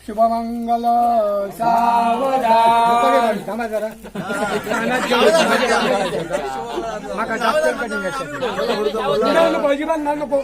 शुभमंगल सावधान थांबा जरा माका जास्त कटिंग नको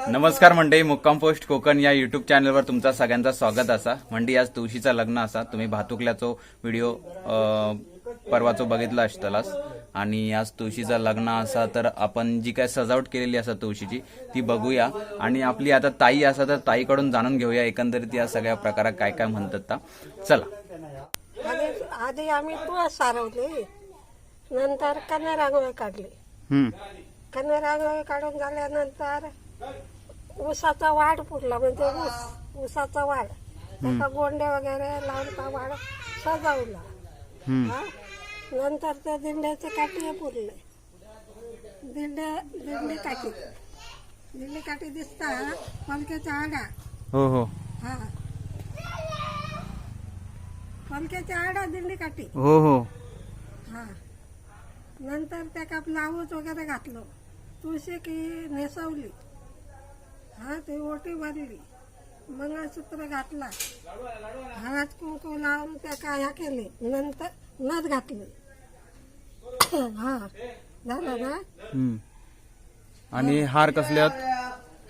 नमस्कार मंडळी, मुक्काम पोस्ट कोकण या युट्यूब चॅनलवर तुमचा सगळ्यांचा स्वागत असा. मंडळी आज तुळशीचा लग्न असा. तुम्ही भातुकल्याचो व्हिडिओ परवाचो बघितला असतलास आणि आज तुळशीचा लग्न असा. तर आपण जी काय सजावट केलेली असा तुळशीची ती बघूया आणि आपली आता ताई असा तर ताईकडून जाणून घेऊया एकंदरीत या सगळ्या प्रकारात काय काय म्हणतात. चला. आधी आम्ही तुळस सारवली, नंतर कन्या रांगोळी काढली. कन्या रांगोळी काढून झाल्यानंतर ऊसाचा वाढ फुटला, म्हणजे ऊसाचा वाढ त्याचा गोंडे वगैरे लावून तो वाढ सजवला. नंतर त्या दिंड्याचे काठी पुरले. दिंडी काठी दिसता पलक्याच्या आडा. हो हो हा, पलक्याच्या आडा दिंडी काठी. हो हो. हा, नंतर त्या ब्लाऊज वगैरे घातलं, तुळशी की नेसवली. हा, ती ओटी भरली, मंगळसूत्र घातला, हळद कुंकू लावून त्या काया केली, नंतर नथ घातली. हा, झालं ना. आणि हार कसल्यात?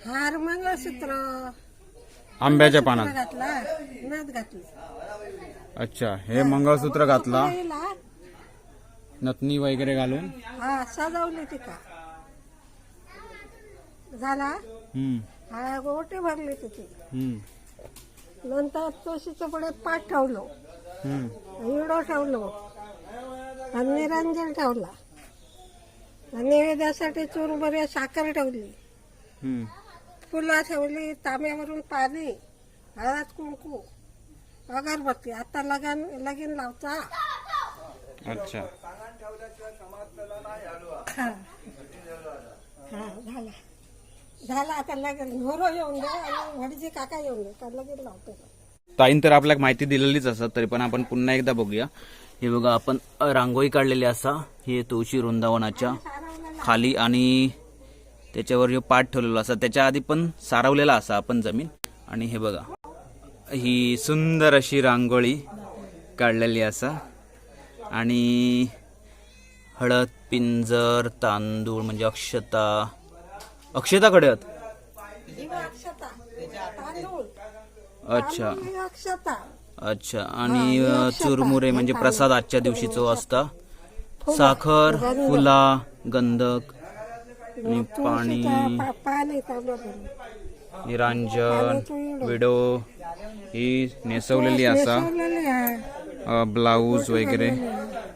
हार मंगळसूत्र आंब्याच्या पानात घातला, नथ घातली. अच्छा, हे मंगळसूत्र घातला, नथनी वगैरे घालून हा सजवली ती का झाला. हा, ओटी भरली तिथे. नंतर तुळशीच्या पुढे पाठ ठेवलो, हिडो ठेवलो, आणि निरंजन ठेवला, नैवेद्यासाठी चुरमुरे साखर ठेवली, फुलं ठेवली, तांब्यावरून पाणी, हळद कुंकू, अगरबत्ती. आता लगीन लावता. अच्छा. हा, झाला आता लगेच घोरो येऊन दे आणि भटजी काका येऊन दे, का लगेच लावतो. ताईन तर आपल्याला माहिती दिलेलीच असत, तरी पण आपण पुन्हा एकदा बघूया. हे बघा, आपण रांगोळी काढलेली असा. हे तुळशी वृंदावनाच्या खाली आणि त्याच्यावर जो पाठ ठेवलेला असा, त्याच्या आधी पण सारवलेला असा आपण जमीन. आणि हे बघा, ही सुंदर अशी रांगोळी काढलेली असा. आणि हळद, पिंजर, तांदूळ म्हणजे अक्षता कडे. अच्छा अच्छा. आणि चुरमुरे म्हणजे प्रसाद आजच्या दिवशीचो असता. साखर, फुला, गंधक आणि पाणी, निरांजन, विडो ही नेसवलेली असा. ब्लाऊज वगैरे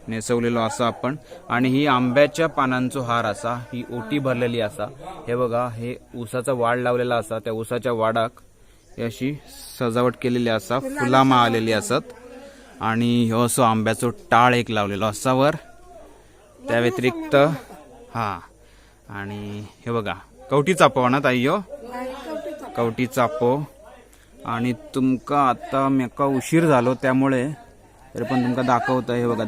नेसवलेलो असा आपण. आणि ही आंब्याच्या पानांचो हार असा. ही ओटी भरलेली असा. हे बघा, हे ऊसाचा वाड लावलेला असा. त्या ऊसाच्या वाडाक अशी सजावट केलेली असा, फुलामा आलेली असत. आणि ह्यो असो आंब्याचो टाळ एक लावलेलो असा वर. त्या व्यतिरिक्त हा, आणि हे बघा कवटी चापो ना ताई, हो कवटी चापो. आणि तुमका आता मेका उशीर झालो त्यामुळे तरी पण तुमका दाखवतं. हे बघा,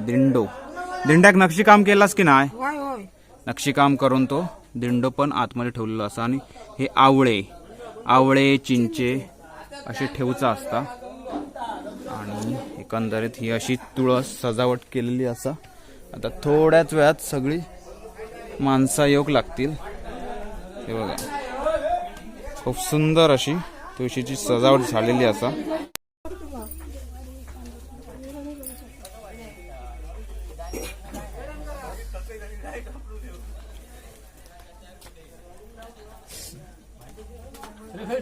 दिंड्याक नक्षीकाम केलास की नाही? नक्षीकाम करून तो दिंडो पण आतमध्ये ठेवलेला असा. आणि हे आवळे चिंचे असे ठेवचा असता. आणि एकंदरीत ही अशी तुळस सजावट केलेली असा. आता थोड्याच वेळात सगळी माणसा योग लागतील. हे बघा खूप सुंदर अशी तुळशीची सजावट झालेली असा.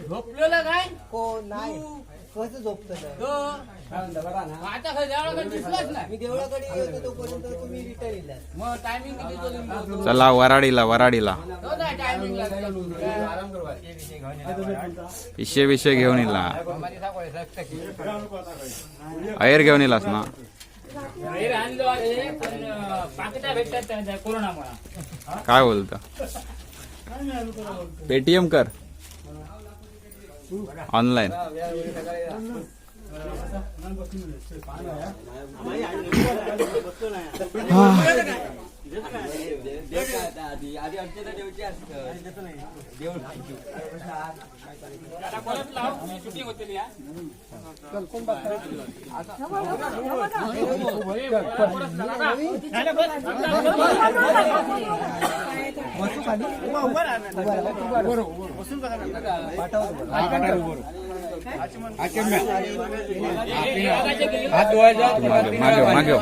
झोपलेलं काय कोण नाही कसं झोपतं मी देवळाकडे येतो तोपर्यंत तुम्ही रिटर्न येईल. मग टायमिंग चला वराडीला विषय घेऊन येला. अयर घेऊन येलास ना. काय बोलता पेटीएम कर ऑनलाइन. मागे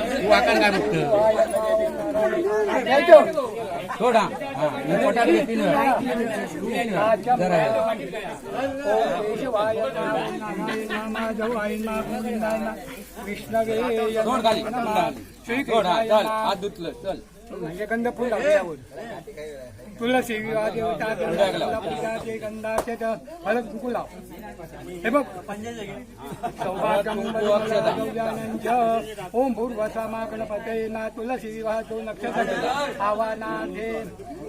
थोडा हात धुतलं चल म्हणजे गंध फुल लागल्यावर तुळशी देवता पूजाचे गंधाचे हळद कुंकू लाव. हे बघ ओम भूर्वसामा गणपते ना तुळशी विवाहाचो नक्षत्र आवानाथे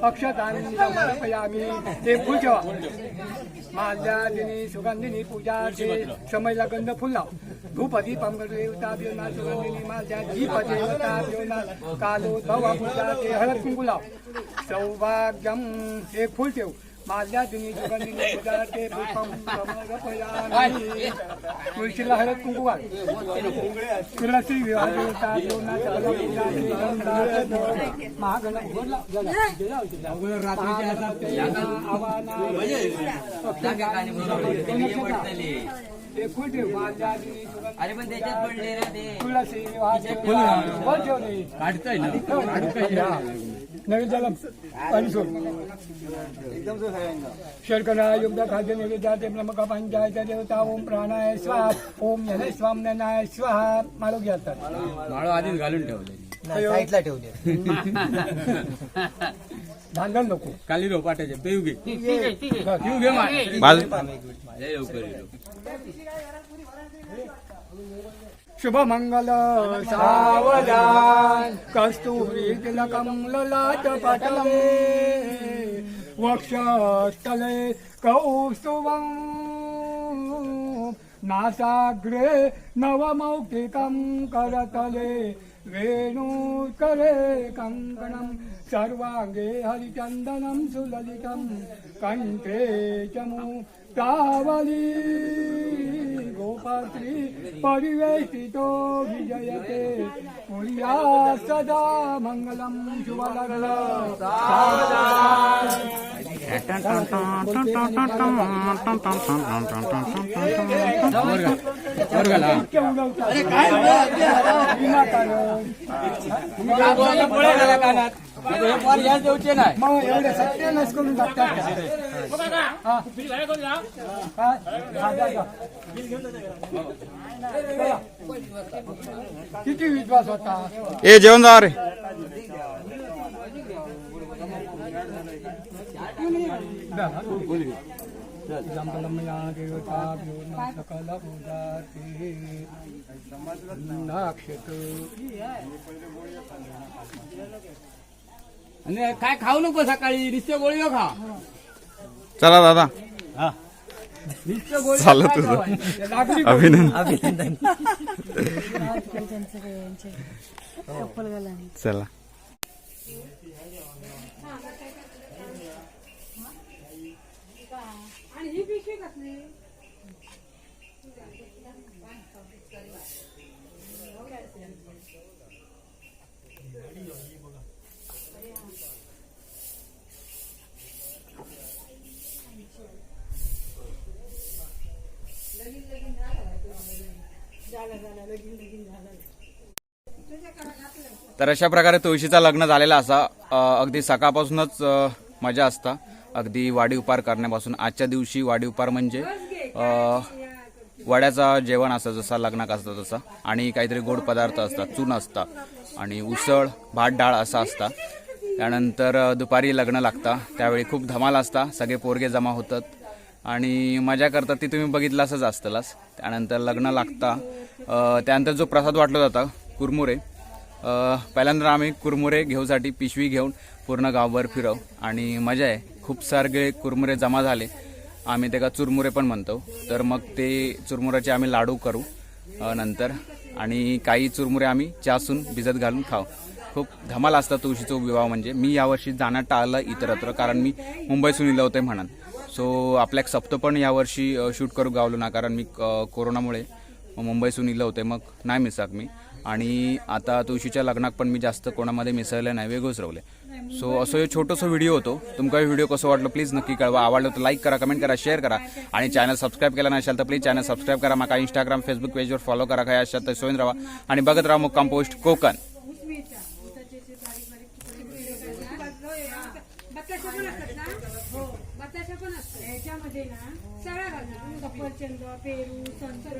अक्षतांनी समर्पयामी. ते फुल ठेवा. माल्यादिनी सुगंधिनी पूजाचे समयला गंध फुल लाव. धूप दीपम देवता देवना सुगंधिनी माल्या दीप देवता देवना कालो धवा पूजाचे हळद कुंकू लाव. सौभाग्यम एक फुल ठेव. माझ्या दिनी सुगंधिनी पूजाचे पुष्पम समर्पयामी. तुळशीला हळद कुंकू घाल. तुळशी विवाह देवता देवना सकल पूजाचे गंधाचे महागणपती एक फुल ठेव. माझ्या दिनी अरे पण त्याच्यात पडले ना ते तुळशी विवाहाचे वर ठेव रे. काढताय ना नैवेद्याला पाणी सोड. शर्करा युक्त खाद्य नैवेद्याचे ब्रह्मका पंचायत देवता ओम प्राणाय स्वाहा ओम नमः स्वामनाय स्वाहा. माळो घेतात. माळो आधीच घालून ठेवले साईडला ठेवले. धांदल नको. काली रोपाट्याचे पेऊ घे येऊ घे माझ्या लवकर शुभ मंगल सावधान कस्तुरी तिलकम ललाट पटले वक्षस्थले कौस्तुभं नासाग्रे नवमौक्तिकं करतले वेणुकरे कंकणं सर्वांगे हरिचन्दनं सुललितं कंठे च मुक्तावली गोपात्री परिवेष्टितो विजयते पुर्या सदा मंगलम शुभलग्न देऊचे नाही मग एवढे सत्यानाश करून टाकतात. किती विश्वास होता. ए जेवण जा रे. आणि काय खाऊ नको सकाळी निश्चय गोळी खा. चला दादा निश्चय गोळी झालं तुझं. अभिनंदन. चला तर अशा प्रकारे तुळशीचा लग्न झालेला असा अगदी सकाळपासूनच मजा असता, अगदी वाडी उपार करण्यापासून. आजच्या दिवशी वाडी उपार म्हणजे वड्याचा जेवण असतं जसा लग्नाक असतं तसा, आणि काहीतरी गोड पदार्थ असतात, चून असता आणि उसळ भात डाळ असा असता. त्यानंतर दुपारी लग्न लागता, त्यावेळी खूप धमाल असता, सगळे पोरगे जमा होतात आणि मजा करतात. ती तुम्ही बघितलं असंच असतंच. त्यानंतर लग्न लागता, त्यानंतर जो प्रसाद वाटला जाता कुरमुरे, पहिल्यांदा आम्ही कुरमुरे घेऊसाठी पिशवी घेऊन पूर्ण गावभर फिरव आणि मजा आहे. खूप सारे कुरमुरे जमा झाले, आम्ही त्याला चुरमुरे पण म्हणतो. तर मग ते चुरमुऱ्याचे आम्ही लाडू करू नंतर, आणि काही चुरमुरे आम्ही चहासून भिजत घालून खाऊ. खूप धमाल असतात तुळशीचा विवाह म्हणजे. मी यावर्षी जाणं टाळलं इतरत्र, कारण मी मुंबईसून इलं होते म्हणून. सो आपल्या सप्त पण यावर्षी शूट करू गावलो ना, कारण मी कोरोनामुळे मुंबईसून इलं होते, मग नाही मिसाक मी. आणि आता तुळशीच्या लग्नात पण मी जास्त कोणामध्ये मिसळले नाही, वेगळंच रावले. सो असं हे छोटंसं व्हिडिओ होतो. तुमका हे व्हिडिओ कसं वाटलं प्लीज नक्की कळवा. आवडलं तर लाईक करा, कमेंट करा, शेअर करा, आणि चॅनल सबस्क्राईब केला नसेल तर प्लीज चॅनल सबस्क्राईब करा. माका इंस्टाग्राम फेसबुक पेजवर फॉलो करा. काय अशात तर सोयन राहा आणि बघत राहा मुक्काम पोस्ट कोकण. बताशा पण असतात ह्याच्यामध्ये ना, सगळ्या घालतात, सफरचंद, पेरू, संत्र.